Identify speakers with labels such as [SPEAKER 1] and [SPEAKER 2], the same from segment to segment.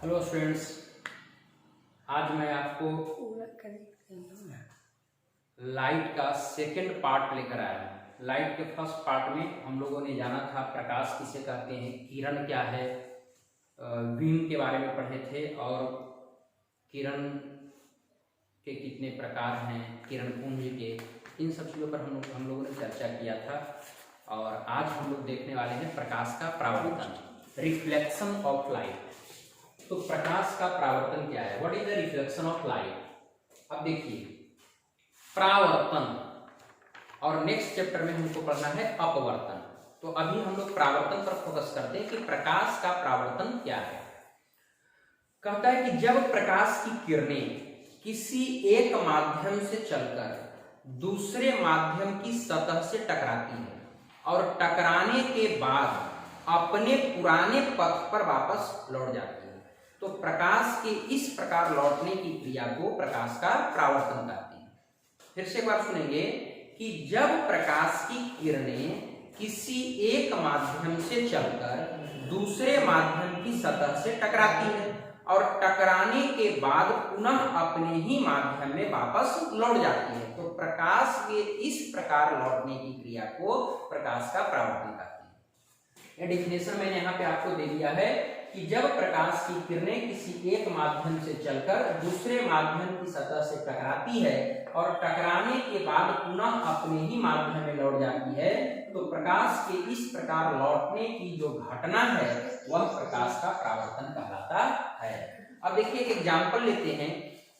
[SPEAKER 1] Hello students, आज मैं आपको लाइट का सेकंड पार्ट लेकर आया हूँ। लाइट के फर्स्ट पार्ट में हम लोगों ने जाना था प्रकाश किसे कहते हैं, किरण क्या है, बीम के बारे में पढ़े थे और किरण के कितने प्रकार हैं, किरण पुंज के, इन सब चीज़ों पर हम लोगों ने चर्चा किया था। और आज हम लोग देखने वाले हैं प्रकाश का परावर्तन, रिफ्लेक्शन ऑफ लाइट। तो प्रकाश का परावर्तन क्या है, what is the reflection of light. अब देखिए परावर्तन, और नेक्स्ट चैप्टर में हमको पढ़ना है अपवर्तन। तो अभी हम लोग परावर्तन पर फोकस करते हैं कि प्रकाश का परावर्तन क्या है। कहता है कि जब प्रकाश की किरणें किसी एक माध्यम से चलकर दूसरे माध्यम की सतह से टकराती है और टकराने के बाद अपने पुराने पथ पर वापस लौट जाती है, तो प्रकाश के इस प्रकार लौटने की क्रिया को प्रकाश का परावर्तन कहते हैं। फिर से एक बार सुनेंगे कि जब प्रकाश की किरणें किसी एक माध्यम से चलकर दूसरे माध्यम की सतह से टकराती है और टकराने के बाद पुनः अपने ही माध्यम में वापस लौट जाती है, तो प्रकाश के इस प्रकार लौटने की क्रिया को प्रकाश का परावर्तन कहते हैं। यह डेफिनेशन मैंने यहाँ पे आपको दे दिया है कि जब प्रकाश की किरणें किसी एक माध्यम से चलकर दूसरे माध्यम की सतह से टकराती है और टकराने के बाद पुनः अपने ही माध्यम में लौट जाती है, तो प्रकाश के इस प्रकार लौटने की जो घटना है वह प्रकाश का परावर्तन कहलाता है। अब देखिए एक एग्जाम्पल लेते हैं।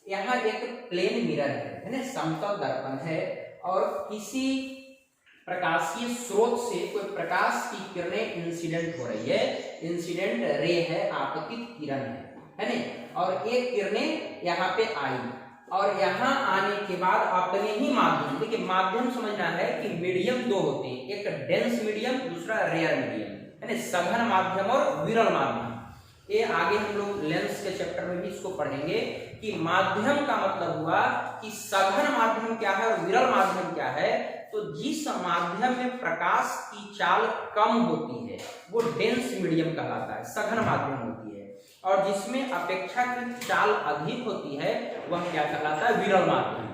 [SPEAKER 1] यहाँ एक प्लेन मिरर है ना, समतल दर्पण है, और किसी प्रकाशीय स्रोत से कोई प्रकाश की किरणें इंसिडेंट हो रही है, इंसिडेंट रे है, आपतित किरण है ना, और एक किरणें यहाँ पे आई और यहाँ आने के बाद अपने ही माध्यम, देखिए माध्यम समझना है कि मीडियम दो होते हैं, एक डेंस मीडियम, दूसरा रेयर मीडियम है ना, सघन माध्यम और विरल माध्यम। ये आगे हम लोग लेंस के चैप्टर में भी इसको पढ़ेंगे कि माध्यम का मतलब हुआ कि सघन माध्यम क्या है और विरल माध्यम क्या है। तो जिस माध्यम में प्रकाश की चाल कम होती है वो डेंस मीडियम कहलाता है, सघन माध्यम होती है, और जिसमें अपेक्षाकृत चाल अधिक होती है वह क्या कहलाता है, विरल माध्यम।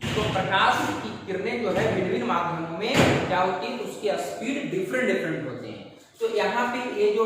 [SPEAKER 1] तो प्रकाश की किरणें जो है विभिन्न माध्यमों में क्या होती है, उसके स्पीड डिफरेंट होते हैं। तो यहाँ पे ये जो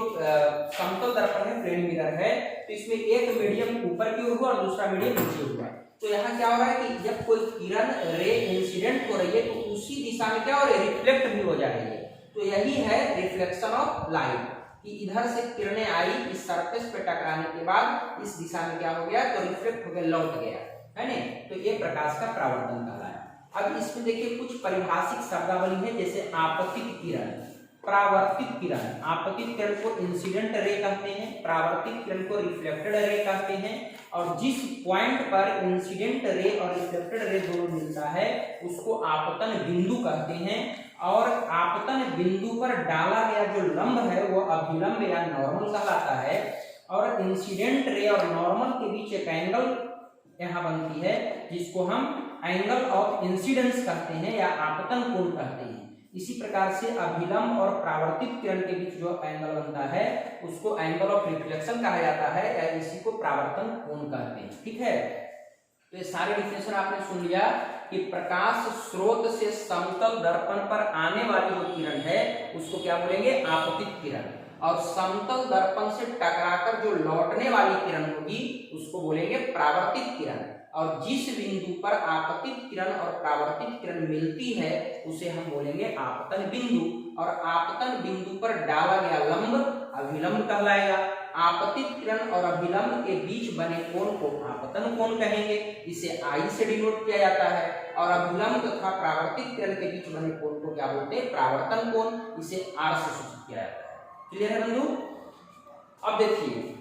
[SPEAKER 1] समतल दर्पण है, प्लेन मिरर है, तो इसमें एक मीडियम ऊपर की ओर हुआ और दूसरा मीडियम नीचे हुआ। तो यहाँ क्या हो रहा है कि जब कोई किरण रे इंसिडेंट हो रही है तो उसी दिशा में क्या हो रही है, रिफ्लेक्ट भी हो जा रही है। तो यही है रिफ्लेक्शन ऑफ लाइट, कि इधर से किरणें आई, इस सरफेस पे टकराने के बाद इस दिशा में क्या हो गया, तो रिफ्लेक्ट होकर लौट गया है ना। तो ये प्रकाश का परावर्तन कहलाता है। अब इसमें देखिए कुछ परिभाषिक शब्दावली है, जैसे आपतित किरण, परावर्तित किरण। आपतित किरण को इंसिडेंट रे कहते हैं, परावर्तित किरण को रिफ्लेक्टेड रे कहते हैं, और जिस पॉइंट पर इंसिडेंट रे और रिफ्लेक्टेड रे दोनों मिलता है उसको आपतन बिंदु कहते हैं। और आपतन बिंदु पर डाला गया जो लंब है वो अभिलंब या नॉर्मल कहलाता है, और इंसिडेंट रे और नॉर्मल के बीच एक एंगल यहाँ बनती है जिसको हम एंगल ऑफ इंसिडेंस कहते हैं या आपतन कोण कहते हैं। इसी प्रकार से अभिलंब और परावर्तित किरण के बीच जो एंगल बनता है उसको एंगल ऑफ रिफ्लेक्शन कहा जाता है, या इसी को परावर्तन कोण कहते हैं। ठीक है, तो ये सारे डिफिनेशन आपने सुन लिया कि प्रकाश स्रोत से समतल दर्पण पर आने वाली जो किरण है उसको क्या बोलेंगे, आपतित किरण, और समतल दर्पण से टकराकर जो लौटने वाली किरण होगी उसको बोलेंगे परावर्तित किरण। और जिस बिंदु पर आपतित किरण और परावर्तित किरण मिलती है उसे हम बोलेंगे आपतन बिंदु, और आपतन बिंदु पर डाला गया लंब अभिलंब कहलाएगा। आपतित किरण और अभिलंब के बीच बने कोण को आपतन कोण कहेंगे, इसे आई से डिनोट किया जाता है, और अभिलंब तथा परावर्तित किरण के बीच बने कोण को क्या बोलते हैं, परावर्तन कोण, इसे आर से सूचित किया जाता है। क्लियर है बंधु। अब देखिए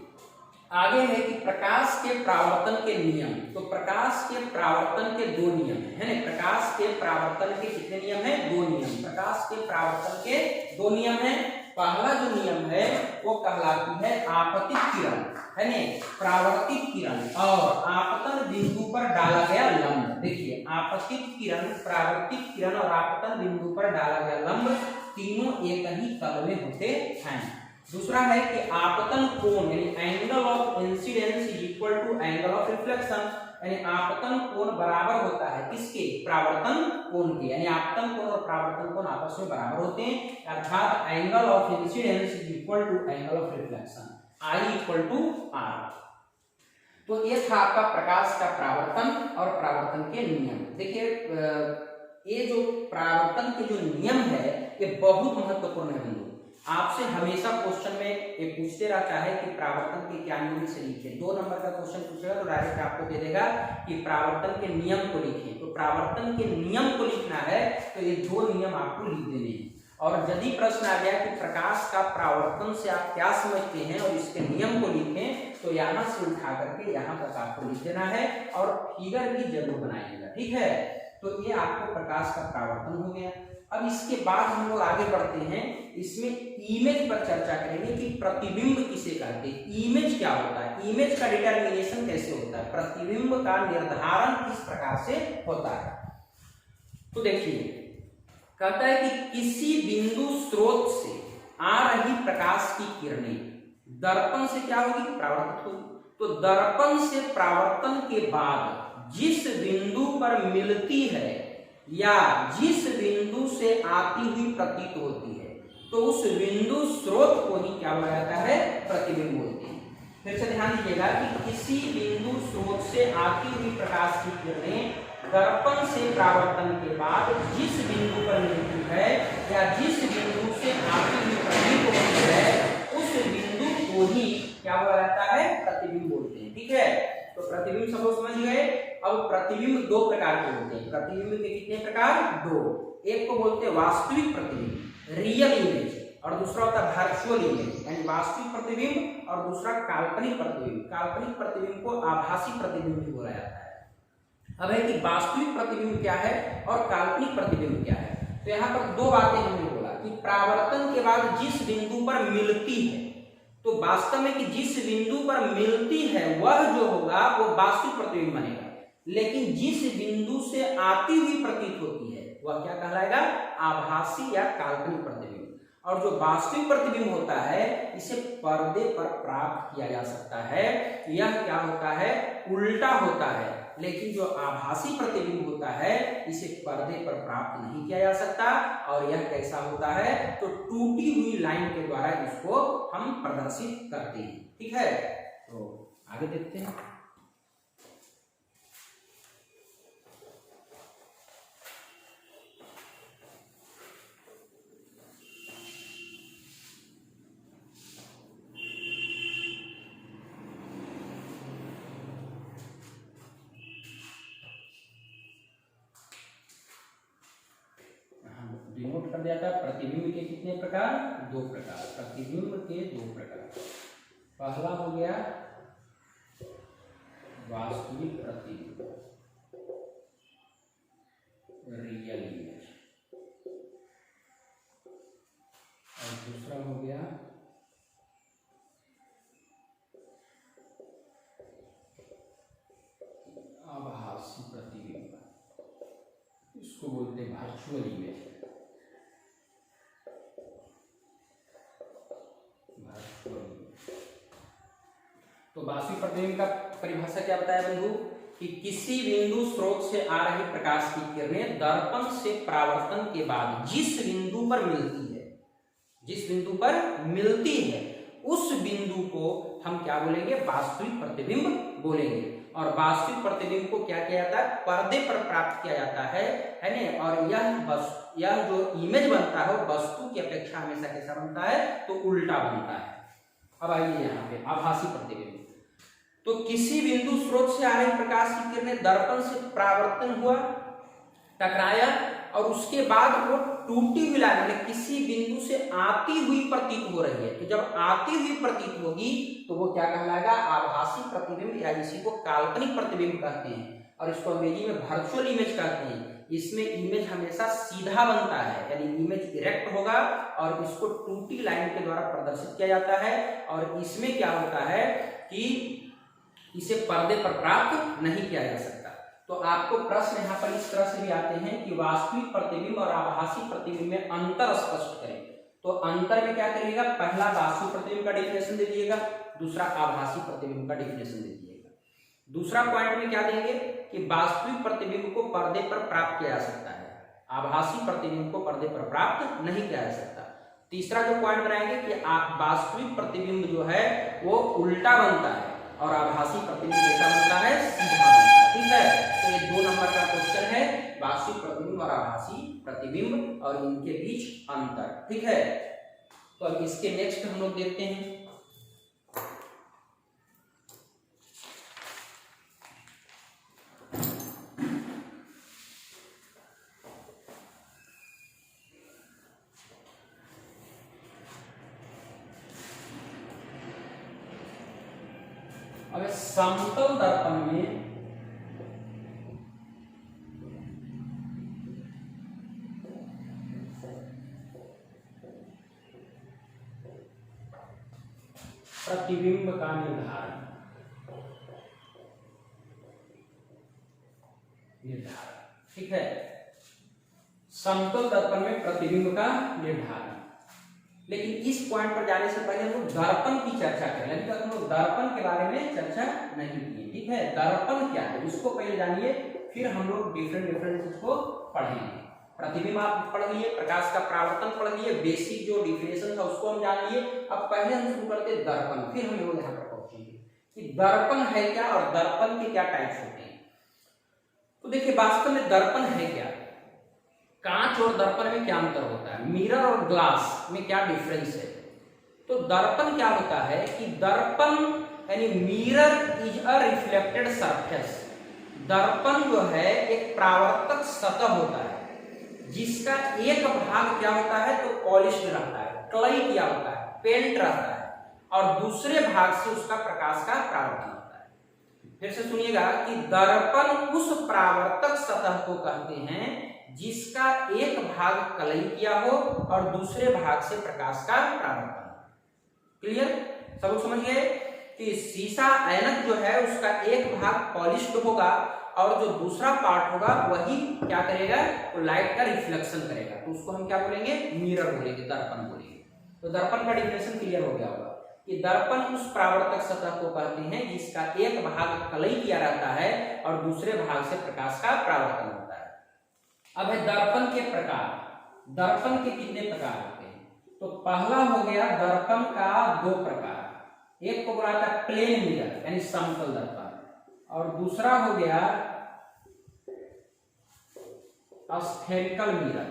[SPEAKER 1] आगे है कि प्रकाश के परावर्तन के नियम। तो प्रकाश के परावर्तन के दो नियम है ना, प्रकाश के परावर्तन के कितने नियम है, दो नियम। प्रकाश के परावर्तन के दो नियम है। पहला जो नियम है वो कहलाती है आपतित किरण है ना, परावर्तित किरण और आपतन बिंदु पर डाला गया लंब। देखिए आपतित किरण, परावर्तित किरण और आपतन बिंदु पर डाला गया लंब तीनों एक ही तल में होते हैं। दूसरा है कि आपतन कोण यानी angle of equal to angle of reflection, यानी आपतन कोण बराबर होता है किसके, परावर्तन कोण के, यानी आपतन कोण और परावर्तन कोण आपस में बराबर होते हैं, अर्थात angle of incidence is equal to angle of reflection, I equal to R। तो ये था आपका प्रकाश का परावर्तन और परावर्तन के नियम। देखिए ये जो परावर्तन के जो नियम है ये बहुत महत्वपूर्ण है बंधु। आपसे हमेशा क्वेश्चन में ये पूछते रहता है कि परावर्तन के क्या नियम से लिखे। 2 नंबर का क्वेश्चन पूछेगा तो डायरेक्ट आपको दे देगा कि परावर्तन के नियम को लिखें। तो परावर्तन के नियम को लिखना है तो ये 2 नियम आपको लिख देने हैं। और यदि प्रश्न आ गया कि प्रकाश का परावर्तन से आप क्या समझते हैं और इसके नियम को लिखें, तो यहाँ से उठा करके यहाँ तक आपको लिख देना है और फिगर भी जरूर बनाइएगा, ठीक है। तो ये आपको प्रकाश का परावर्तन हो गया। अब इसके बाद हम लोग आगे बढ़ते हैं, इसमें इमेज पर चर्चा करेंगे कि प्रतिबिंब किसे कहते हैं, इमेज क्या होता है, इमेज का डिटर्मिनेशन कैसे होता है, प्रतिबिंब का निर्धारण किस प्रकार से होता है। तो देखिए कहता है कि किसी बिंदु स्रोत से आ रही प्रकाश की किरणें दर्पण से क्या होगी, परावर्तित होगी। तो दर्पण से परावर्तन के बाद जिस बिंदु पर मिलती है या जिस बिंदु से आती हुई प्रतीत होती है, तो उस बिंदु स्रोत को ही क्या बोला जाता है, प्रतिबिंब बोलते हैं। फिर से ध्यान दीजिएगा कि किसी बिंदु स्रोत से आती हुई प्रकाश की किरणें दर्पण से परावर्तन के बाद जिस बिंदु पर मिलती है या जिस बिंदु से आती हुई प्रतीत होती है, उस बिंदु को ही क्या बोला जाता है, प्रतिबिंब बोलते हैं, ठीक है। तो प्रतिबिंब सब लोग समझ गए। अब प्रतिबिंब 2 प्रकार के होते हैं। प्रतिबिंब के कितने प्रकार, 2। एक को बोलते हैं वास्तविक प्रतिबिंब, रियल इमेज, और दूसरा होता है वर्चुअल इमेज, यानी वास्तविक प्रतिबिंब और दूसरा काल्पनिक प्रतिबिंब। काल्पनिक प्रतिबिंब को आभासी प्रतिबिंब भी बोला जाता है। अब है कि वास्तविक प्रतिबिंब क्या है और काल्पनिक प्रतिबिंब क्या है। तो यहाँ पर 2 बातें हमने बोला कि परावर्तन के बाद जिस बिंदु पर मिलती है, तो वास्तव में कि जिस बिंदु पर मिलती है वह जो होगा वो वास्तविक प्रतिबिंब बनेगा, लेकिन जिस बिंदु से आती हुई प्रतीत होती है वह क्या कहलाएगा, आभासी या काल्पनिक प्रतिबिंब। और जो वास्तविक प्रतिबिंब होता है इसे पर्दे पर प्राप्त किया जा सकता है, यह क्या होता है, उल्टा होता है। लेकिन जो आभासी प्रतिबिंब होता है इसे पर्दे पर प्राप्त नहीं किया जा सकता, और यह कैसा होता है, तो टूटी हुई लाइन के द्वारा इसको हम प्रदर्शित करते हैं, ठीक है। तो आगे देखते हैं। डिनोट कर दिया था प्रतिबिंब के कितने प्रकार, 2 प्रकार। प्रतिबिंब के 2 प्रकार। पहला हो गया वास्तविक प्रतिबिंब, रियल इमेज, और दूसरा हो गया आभासी प्रतिबिंब, इसको बोलते हैं वर्चुअल इमेज। तो वास्तविक प्रतिबिंब का परिभाषा क्या बताया बंधु, कि किसी बिंदु स्रोत से आ रही प्रकाश की किरणें दर्पण से परावर्तन के बाद जिस बिंदु पर मिलती है, जिस बिंदु पर मिलती है उस बिंदु को हम क्या बोलेंगे, वास्तविक प्रतिबिंब बोलेंगे। और वास्तविक प्रतिबिंब को क्या किया जाता है, पर्दे पर प्राप्त किया जाता है ना। और यह जो इमेज बनता है वो वस्तु की अपेक्षा हमेशा कैसा बनता है, तो उल्टा बनता है। अब आइए यहाँ पे आभासी प्रतिबिंब। तो किसी बिंदु स्रोत से आ रही प्रकाश की किरणें दर्पण से परावर्तन हुआ, टकराया, और उसके बाद वो टूटी हुई लाइन, मतलब किसी बिंदु से आती हुई प्रतीत हो रही है। तो जब आती हुई प्रतीत होगी तो वो क्या कहलाएगा, आभासी प्रतिबिंब, या इसी को काल्पनिक प्रतिबिंब कहते हैं, और इसको अंग्रेजी में वर्चुअल इमेज कहते हैं। इसमें इमेज हमेशा सीधा बनता है, यानी इमेज इरेक्ट होगा और इसको टूटी लाइन के द्वारा प्रदर्शित किया जाता है। और इसमें क्या होता है कि इसे पर्दे पर प्राप्त नहीं किया जा सकता। तो आपको प्रश्न यहाँ पर इस तरह से भी आते हैं कि वास्तविक प्रतिबिंब और आभासी प्रतिबिंब में अंतर स्पष्ट करें। तो अंतर में क्या करिएगा, पहला वास्तविक प्रतिबिंब का डेफिनेशन दे दीजिएगा, दूसरा आभासी प्रतिबिंब का डेफिनेशन दे दीजिएगा। दूसरा पॉइंट में क्या देंगे कि वास्तविक प्रतिबिंब को पर्दे पर प्राप्त किया जा सकता है, आभासी प्रतिबिंब को पर्दे पर प्राप्त नहीं किया जा सकता। तीसरा जो पॉइंट बनाएंगे कि वास्तविक प्रतिबिंब जो है वो उल्टा बनता है और आभासी प्रतिबिंब कैसा बनता है, सीधा बनता है। ठीक है, तो ये 2 नंबर का क्वेश्चन है, वास्तविक प्रतिबिंब और आभासी प्रतिबिंब और इनके बीच अंतर। ठीक है, तो अब इसके नेक्स्ट हम लोग देखते हैं। अब समतल दर्पण में प्रतिबिंब का निर्धारण। ठीक है, समतल दर्पण में प्रतिबिंब का निर्धारण। लेकिन इस पॉइंट पर जाने से पहले हम लोग दर्पण की चर्चा करें। अभी तक हम लोग दर्पण के बारे में चर्चा नहीं की। ठीक है, दर्पण क्या है उसको पहले जानिए, फिर हम लोग डिफरेंट को पढ़ेंगे। प्रतिबिंब आप पढ़ लिए, प्रकाश का परावर्तन पढ़ लिए, बेसिक जो डिफिनेशन था उसको हम जान लिए। अब पहले हम शुरू करते हैं दर्पण, फिर हम लोग यहाँ पर पहुंचेंगे कि दर्पण है क्या और दर्पण के क्या टाइप्स होते हैं। तो देखिए, वास्तव में दर्पण है क्या, कांच और दर्पण में क्या अंतर होता है, मिरर और ग्लास में क्या डिफरेंस है। तो दर्पण क्या होता है कि दर्पण यानी mirror is a reflected surface. दर्पण जो है एक परावर्तक सतह होता है जिसका एक भाग क्या होता है तो पॉलिश्ड रहता है, क्लई किया होता है, पेंट रहता है, और दूसरे भाग से उसका प्रकाश का परावर्तन होता है। फिर से सुनिएगा कि दर्पण उस परावर्तक सतह को कहते हैं जिसका एक भाग क्लई किया हो और दूसरे भाग से प्रकाश का परावर्तन। क्लियर, सब लोग समझ गए कि शीशा ऐनक जो है उसका एक भाग पॉलिश्ड होगा और जो दूसरा पार्ट होगा वही क्या करेगा तो लाइट का रिफ्लेक्शन करेगा, तो उसको हम क्या बोलेंगे, मिरर बोलेंगे, दर्पण बोलेंगे। तो दर्पण का डिफिनेशन क्लियर हो गया होगा कि दर्पण उस परावर्तक सतह को कहते हैं जिसका एक भाग क्लई किया रहता है और दूसरे भाग से प्रकाश का परावर्तन होता है। अब है दर्पण के प्रकार। दर्पण के कितने प्रकार होते हैं, तो पहला हो गया दर्पण का 2 प्रकार। एक को बोला था प्लेन मिरर यानी समतल दर्पण, और दूसरा हो गया स्फेरिकल मिरर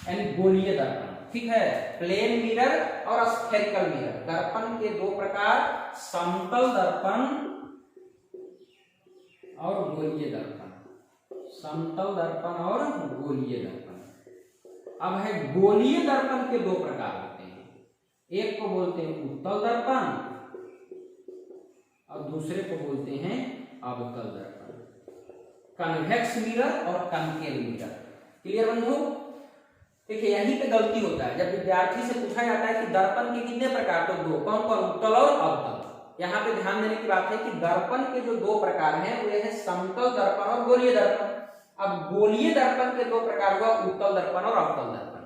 [SPEAKER 1] यानी गोलीय दर्पण। ठीक है, प्लेन मिरर और स्फेरिकल मिरर, दर्पण के 2 प्रकार, समतल दर्पण और गोलीय दर्पण। समतल दर्पण और गोलीय दर्पण। अब है गोलीय दर्पण के 2 प्रकार होते हैं, एक को बोलते हैं उत्तल दर्पण और दूसरे को बोलते हैं अवतल दर्पण, कन्वेक्स मिरर और कनकेव मिरर। क्लियर बंधु, देखिए यहीं पे गलती होता है जब विद्यार्थी से पूछा जाता है कि दर्पण के कितने प्रकार, तो 2, कौन कौन, उत्तल और अवतल। यहाँ पे ध्यान देने की बात है कि दर्पण के जो 2 प्रकार हैं वे हैं समतल दर्पण और गोलीय दर्पण। अब गोलीय दर्पण के 2 प्रकार हुआ, उत्तल दर्पण और अवतल दर्पण।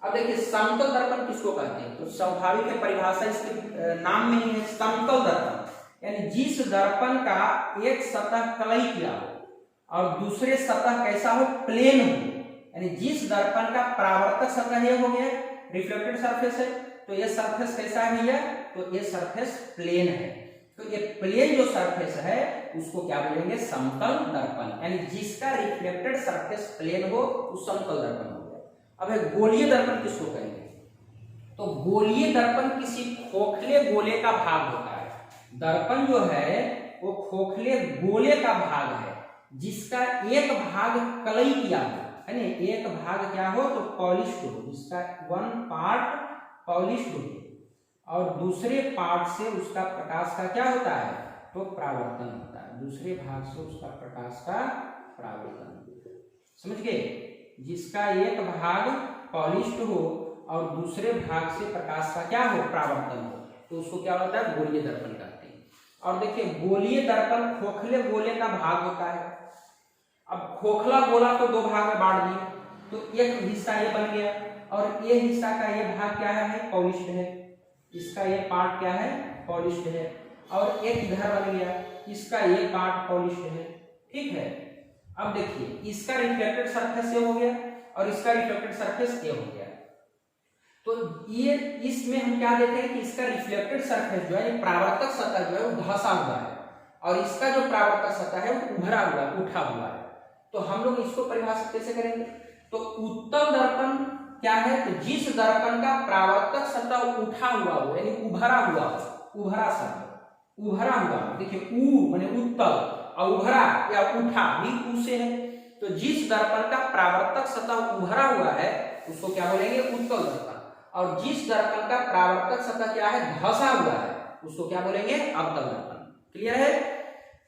[SPEAKER 1] अब देखिए समतल दर्पण किसको कहते हैं, तो स्वाभाविक है परिभाषा इसके नाम में ही है, समतल दर्पण यानी जिस दर्पण का एक सतह क्लई किया हो और दूसरे सतह कैसा हो, प्लेन हो, यानी जिस दर्पण का परावर्तक सतह ये हो गया रिफ्लेक्टेड सरफेस है, तो ये सरफेस कैसा है भैया, तो ये सरफेस प्लेन है। तो ये प्लेन जो सरफेस है उसको क्या बोलेंगे, समतल दर्पण, यानी जिसका रिफ्लेक्टेड सरफेस प्लेन हो उस समतल दर्पण हो गया। अब है गोलीय दर्पण किसको कहेंगे, तो गोलीय दर्पण किसी खोखले गोले का भाग होता है। दर्पण जो है वो खोखले गोले का भाग है जिसका एक भाग क्लई किया हो, यानी एक भाग क्या हो तो पॉलिश्ड हो, जिसका 1 पार्ट पॉलिश्ड हो और दूसरे पार्ट से उसका प्रकाश का क्या होता है तो परावर्तन होता है, दूसरे भाग से उसका प्रकाश का परावर्तन। समझ गए, जिसका एक भाग पॉलिश्ड हो और दूसरे भाग से प्रकाश का क्या हो परावर्तन हो, तो उसको क्या होता है गोलीय दर्पण कहते हैं। और देखिए गोलीय दर्पण खोखले गोले का भाग होता है। अब खोखला गोला तो 2 भाग में बांट दिया, तो एक हिस्सा ये बन गया और ये हिस्सा का ये भाग क्या है पॉलिश्ड है, इसका ये पार्ट क्या है पॉलिश्ड है, और एक इधर बन गया, इसका ये पार्ट पॉलिश है, ठीक है। अब देखिए इसका रिफ्लेक्टेड सरफेस ए हो गया और इसका रिफ्लेक्टेड सरफेस ए हो गया। तो ये इसमें हम क्या देते हैं कि इसका रिफ्लेक्टेड सरफेस जो है, परावर्तक सतह जो है वो धंसा हुआ है और इसका जो परावर्तक सतह है वो उभरा हुआ, उठा हुआ है। तो हम लोग इसको परिभाषित कैसे करेंगे? तो उत्तल दर्पण क्या है? तो जिस दर्पण का परावर्तक सतह उठा हुआ हो, यानी उभरा हुआ, उभरा शब्द उभरा हुआ, देखिए उ माने उत्तल और उभरा या उठा भी उ से है। तो जिस दर्पण का परावर्तक सतह उभरा हुआ है उसको क्या बोलेंगे? उत्तल दर्पण। और जिस दर्पण का परावर्तक सतह क्या है? धंसा हुआ है, उसको क्या बोलेंगे? अवतल दर्पण। क्लियर है?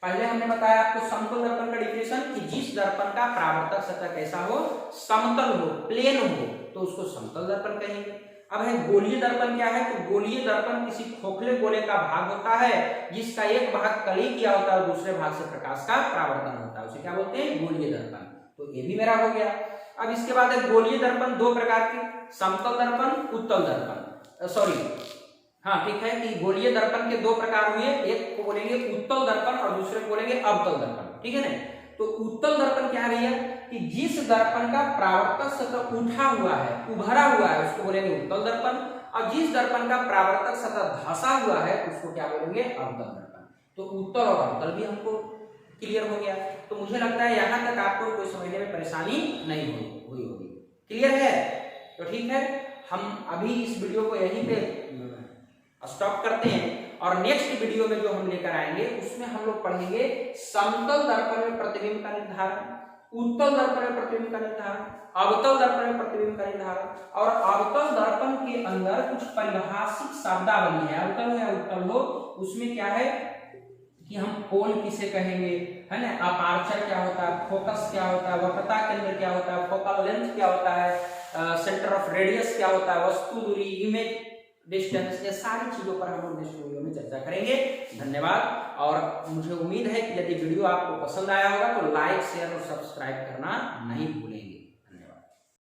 [SPEAKER 1] पहले हमने बताया आपको समतल दर्पण का डिफिनेशन कि जिस दर्पण का परावर्तक सतह कैसा हो? समतल हो, प्लेन हो, तो उसको समतल दर्पण कहेंगे। अब है गोलीय दर्पण क्या है? तो गोलीय दर्पण किसी खोखले गोले का भाग होता है जिसका एक भाग कली किया होता है और दूसरे भाग से प्रकाश का परावर्तन होता है, उसे क्या बोलते हैं? गोलीय दर्पण। तो ये भी मेरा हो गया। अब इसके बाद है गोलीय दर्पण दो प्रकार के, समतल दर्पण, उत्तल दर्पण। सॉरी, हाँ ठीक है कि गोलीय दर्पण के दो प्रकार हुए, एक को बोलेंगे उत्तल दर्पण और दूसरे को बोलेंगे अवतल दर्पण, ठीक है ना। तो उत्तल दर्पण क्या है भैया? कि जिस दर्पण का परावर्तक सतह उठा हुआ है, उभरा हुआ है, उसको बोलेंगे उत्तल दर्पण। और जिस दर्पण का परावर्तक सतह धंसा हुआ है उसको क्या बोलेंगे? अवतल दर्पण। तो उत्तल और अवतल भी हमको क्लियर हो गया। तो मुझे लगता है यहाँ तक आपको कोई समझने में परेशानी नहीं हुई होगी। क्लियर है? तो ठीक है, हम अभी इस वीडियो को यहीं पे स्टॉप करते हैं और नेक्स्ट वीडियो में जो हम लेकर आएंगे उसमें हम लोग पढ़ेंगे समतल दर्पण में प्रतिबिंब का निर्धारण, उत्तल दर्पण में प्रतिबिंब का निर्धारण, अवतल दर्पण में प्रतिबिंब का निर्धारण। और अवतल दर्पण के अंदर कुछ परिभाषित शब्दावली है, अवतल हो या उत्तल हो, उसमें क्या है कि हम पोल किसे कहेंगे, है ना, अपार्चर क्या होता है, फोकस क्या होता है, वक्रता केंद्र क्या होता है, फोकल लेंथ क्या होता है, सेंटर ऑफ रेडियस क्या होता है, वस्तु दूरी, इमेज डिस्टेंस, ये सारी चीजों पर हम लोग नेक्स्ट वीडियो में चर्चा करेंगे। धन्यवाद। और मुझे उम्मीद है कि यदि वीडियो आपको पसंद आया होगा तो लाइक, शेयर और सब्सक्राइब करना नहीं भूलेंगे।